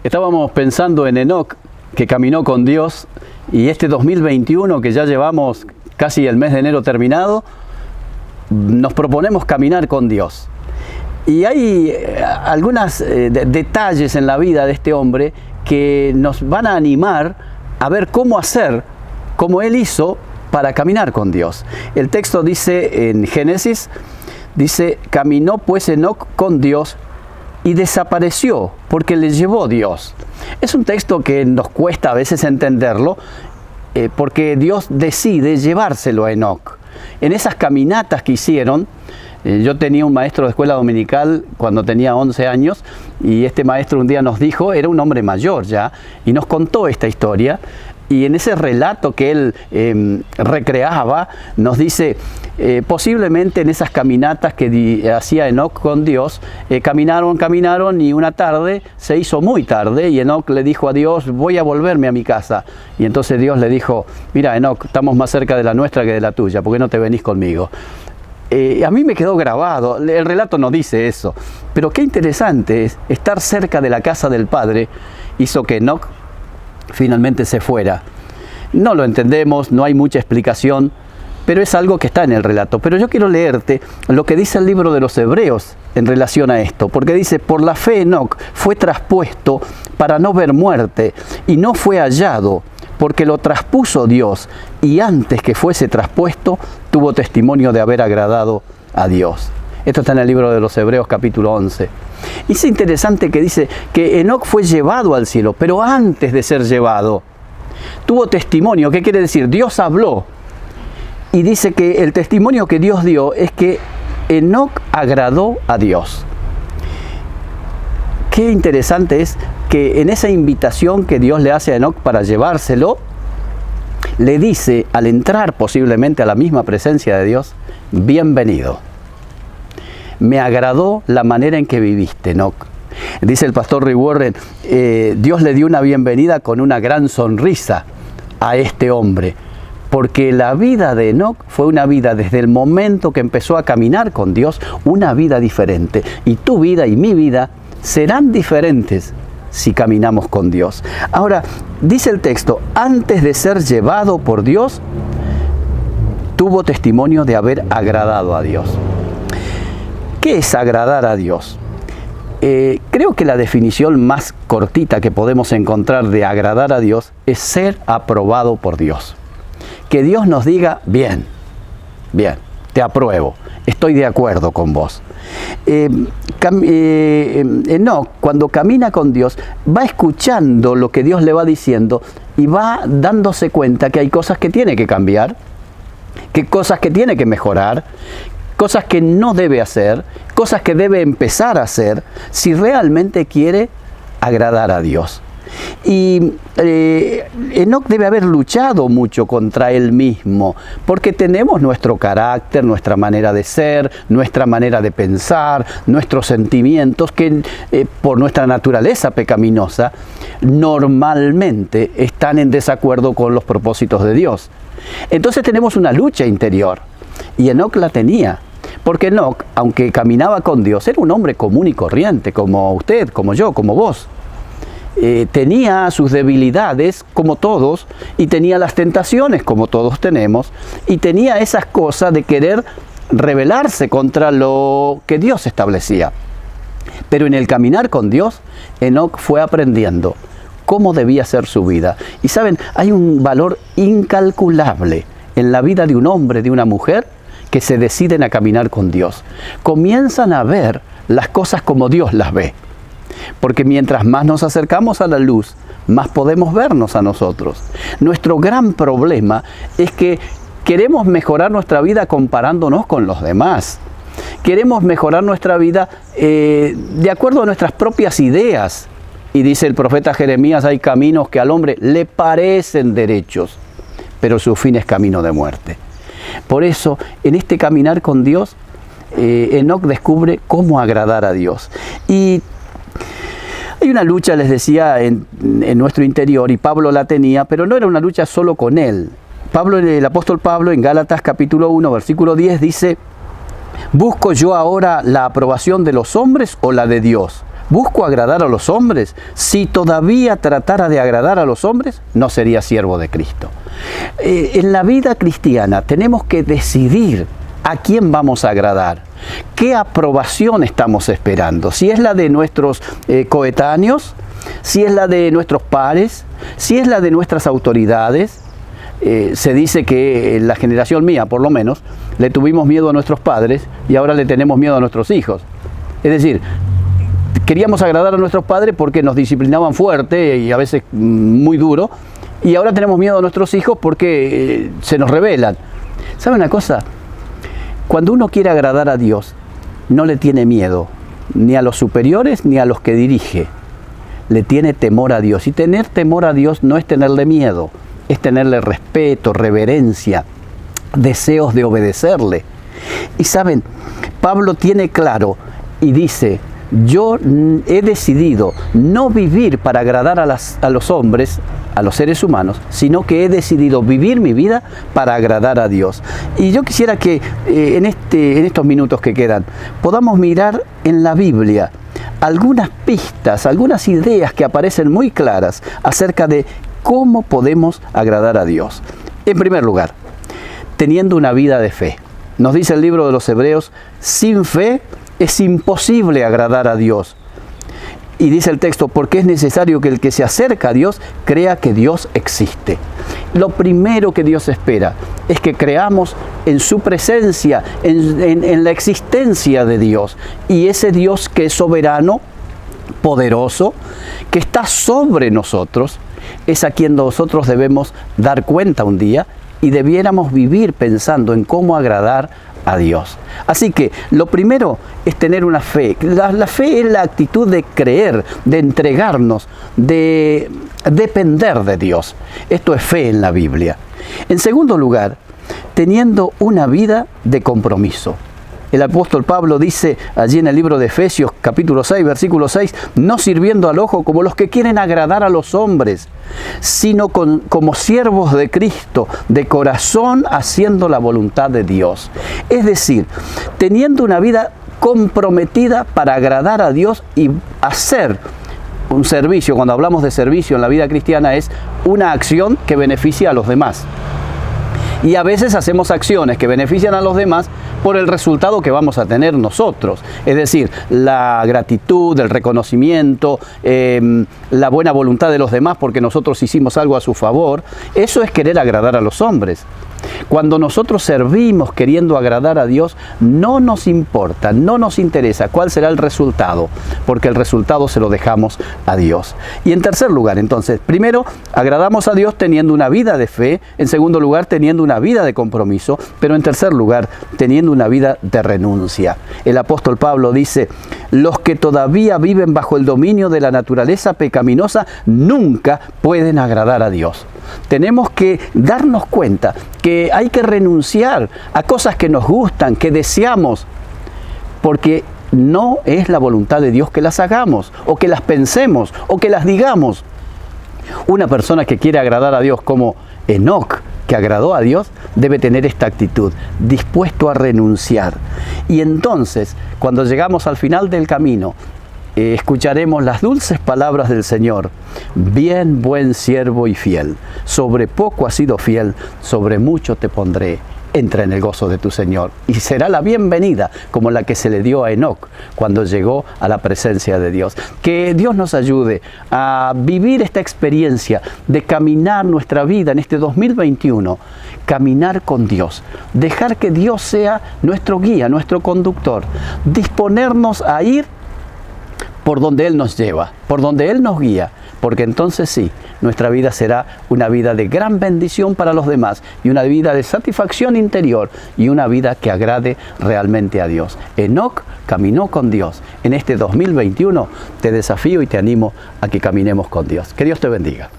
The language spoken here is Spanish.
Estábamos pensando en Enoc, que caminó con Dios, y este 2021, que ya llevamos casi el mes de enero terminado, nos proponemos caminar con Dios. Y hay algunos detalles en la vida de este hombre que nos van a animar a ver cómo hacer, como él hizo para caminar con Dios. El texto dice en Génesis, dice, caminó pues Enoc con Dios y desapareció porque le llevó Dios. Es un texto que nos cuesta a veces entenderlo porque Dios decide llevárselo a Enoc. En esas caminatas que hicieron, yo tenía un maestro de escuela dominical cuando tenía 11 años y este maestro un día nos dijo, era un hombre mayor ya, y nos contó esta historia. Y en ese relato que él recreaba, nos dice, posiblemente en esas caminatas que hacía Enoc con Dios, caminaron y una tarde se hizo muy tarde y Enoc le dijo a Dios, voy a volverme a mi casa. Y entonces Dios le dijo, mira Enoc, estamos más cerca de la nuestra que de la tuya, ¿por qué no te venís conmigo? A mí me quedó grabado, el relato no dice eso, pero qué interesante es, estar cerca de la casa del Padre hizo que Enoc finalmente se fuera. No lo entendemos, no hay mucha explicación, pero es algo que está en el relato. Pero yo quiero leerte lo que dice el libro de los Hebreos en relación a esto, porque dice, por la fe Enoc fue traspuesto para no ver muerte, y no fue hallado, porque lo traspuso Dios, y antes que fuese traspuesto, tuvo testimonio de haber agradado a Dios. Esto está en el libro de los Hebreos capítulo 11. Y es interesante que dice que Enoc fue llevado al cielo, pero antes de ser llevado, tuvo testimonio. ¿Qué quiere decir? Dios habló. Y dice que el testimonio que Dios dio es que Enoc agradó a Dios. Qué interesante es que en esa invitación que Dios le hace a Enoc para llevárselo, le dice, al entrar posiblemente a la misma presencia de Dios, bienvenido. Me agradó la manera en que viviste, Enoc. Dice el pastor Rick Warren, Dios le dio una bienvenida con una gran sonrisa a este hombre, porque la vida de Enoc fue una vida desde el momento que empezó a caminar con Dios, una vida diferente. Y tu vida y mi vida serán diferentes si caminamos con Dios. Ahora, dice el texto, antes de ser llevado por Dios, tuvo testimonio de haber agradado a Dios. ¿Qué es agradar a Dios? Creo que la definición más cortita que podemos encontrar de agradar a Dios es ser aprobado por Dios. Que Dios nos diga, bien, te apruebo, estoy de acuerdo con vos. Enoc, cuando camina con Dios, va escuchando lo que Dios le va diciendo y va dándose cuenta que hay cosas que tiene que cambiar, que cosas que tiene que mejorar, cosas que no debe hacer, cosas que debe empezar a hacer si realmente quiere agradar a Dios. Y Enoc debe haber luchado mucho contra él mismo, porque tenemos nuestro carácter, nuestra manera de ser, nuestra manera de pensar, nuestros sentimientos que por nuestra naturaleza pecaminosa normalmente están en desacuerdo con los propósitos de Dios. Entonces tenemos una lucha interior, y Enoc la tenía. Porque Enoc, aunque caminaba con Dios, era un hombre común y corriente, como usted, como yo, como vos. Tenía sus debilidades, como todos, y tenía las tentaciones, como todos tenemos, y tenía esas cosas de querer rebelarse contra lo que Dios establecía. Pero en el caminar con Dios, Enoc fue aprendiendo cómo debía ser su vida. Y saben, hay un valor incalculable en la vida de un hombre, de una mujer, que se deciden a caminar con Dios. Comienzan a ver las cosas como Dios las ve. Porque mientras más nos acercamos a la luz, más podemos vernos a nosotros. Nuestro gran problema es que queremos mejorar nuestra vida comparándonos con los demás. Queremos mejorar nuestra vida de acuerdo a nuestras propias ideas. Y dice el profeta Jeremías, hay caminos que al hombre le parecen derechos, pero su fin es camino de muerte. Por eso, en este caminar con Dios, Enoc descubre cómo agradar a Dios. Y hay una lucha, les decía, en nuestro interior, y Pablo la tenía, pero no era una lucha solo con él. El apóstol Pablo en Gálatas capítulo 1, versículo 10 dice: ¿busco yo ahora la aprobación de los hombres o la de Dios? ¿Busco agradar a los hombres? Si todavía tratara de agradar a los hombres, no sería siervo de Cristo. En la vida cristiana tenemos que decidir a quién vamos a agradar, qué aprobación estamos esperando, si es la de nuestros coetáneos, si es la de nuestros pares, si es la de nuestras autoridades. Se dice que en la generación mía, por lo menos, le tuvimos miedo a nuestros padres y ahora le tenemos miedo a nuestros hijos. Es decir, queríamos agradar a nuestros padres porque nos disciplinaban fuerte y a veces muy duro, y ahora tenemos miedo a nuestros hijos porque se nos rebelan. ¿Sabe una cosa? Cuando uno quiere agradar a Dios, no le tiene miedo ni a los superiores ni a los que dirige. Le tiene temor a Dios. Y tener temor a Dios no es tenerle miedo, es tenerle respeto, reverencia, deseos de obedecerle. Y saben, Pablo tiene claro y dice: yo he decidido no vivir para agradar a los hombres, a los seres humanos, sino que he decidido vivir mi vida para agradar a Dios. Y yo quisiera que en estos minutos que quedan podamos mirar en la Biblia algunas pistas, algunas ideas que aparecen muy claras acerca de cómo podemos agradar a Dios. En primer lugar, teniendo una vida de fe. Nos dice el libro de los Hebreos: sin fe es imposible agradar a Dios. Y dice el texto: porque es necesario que el que se acerca a Dios crea que Dios existe. Lo primero que Dios espera es que creamos en su presencia, en la existencia de Dios. Y ese Dios que es soberano, poderoso, que está sobre nosotros, es a quien nosotros debemos dar cuenta un día y debiéramos vivir pensando en cómo agradar a Dios. Así que lo primero es tener una fe. La fe es la actitud de creer, de entregarnos, de depender de Dios. Esto es fe en la Biblia. En segundo lugar, teniendo una vida de compromiso. El apóstol Pablo dice allí en el libro de Efesios capítulo 6, versículo 6, no sirviendo al ojo como los que quieren agradar a los hombres, sino como siervos de Cristo, de corazón haciendo la voluntad de Dios. Es decir, teniendo una vida comprometida para agradar a Dios y hacer un servicio. Cuando hablamos de servicio en la vida cristiana es una acción que beneficia a los demás. Y a veces hacemos acciones que benefician a los demás por el resultado que vamos a tener nosotros. Es decir, la gratitud, el reconocimiento, la buena voluntad de los demás porque nosotros hicimos algo a su favor. Eso es querer agradar a los hombres. Cuando nosotros servimos queriendo agradar a Dios, no nos importa, no nos interesa cuál será el resultado, porque el resultado se lo dejamos a Dios. Y en tercer lugar, entonces, primero, agradamos a Dios teniendo una vida de fe, en segundo lugar, teniendo una vida de compromiso, pero en tercer lugar, teniendo una vida de renuncia. El apóstol Pablo dice: los que todavía viven bajo el dominio de la naturaleza pecaminosa nunca pueden agradar a Dios. Tenemos que darnos cuenta que hay que renunciar a cosas que nos gustan, que deseamos, porque no es la voluntad de Dios que las hagamos, o que las pensemos, o que las digamos. Una persona que quiere agradar a Dios como Enoc, que agradó a Dios, debe tener esta actitud, dispuesto a renunciar. Y entonces, cuando llegamos al final del camino, escucharemos las dulces palabras del Señor: bien, buen siervo y fiel, sobre poco has sido fiel, sobre mucho te pondré, entra en el gozo de tu Señor. Y será la bienvenida como la que se le dio a Enoc cuando llegó a la presencia de Dios. Que Dios nos ayude a vivir esta experiencia de caminar nuestra vida en este 2021, caminar con Dios, dejar que Dios sea nuestro guía, nuestro conductor, disponernos a ir por donde Él nos lleva, por donde Él nos guía, porque entonces sí, nuestra vida será una vida de gran bendición para los demás y una vida de satisfacción interior y una vida que agrade realmente a Dios. Enoc caminó con Dios. En este 2021 te desafío y te animo a que caminemos con Dios. Que Dios te bendiga.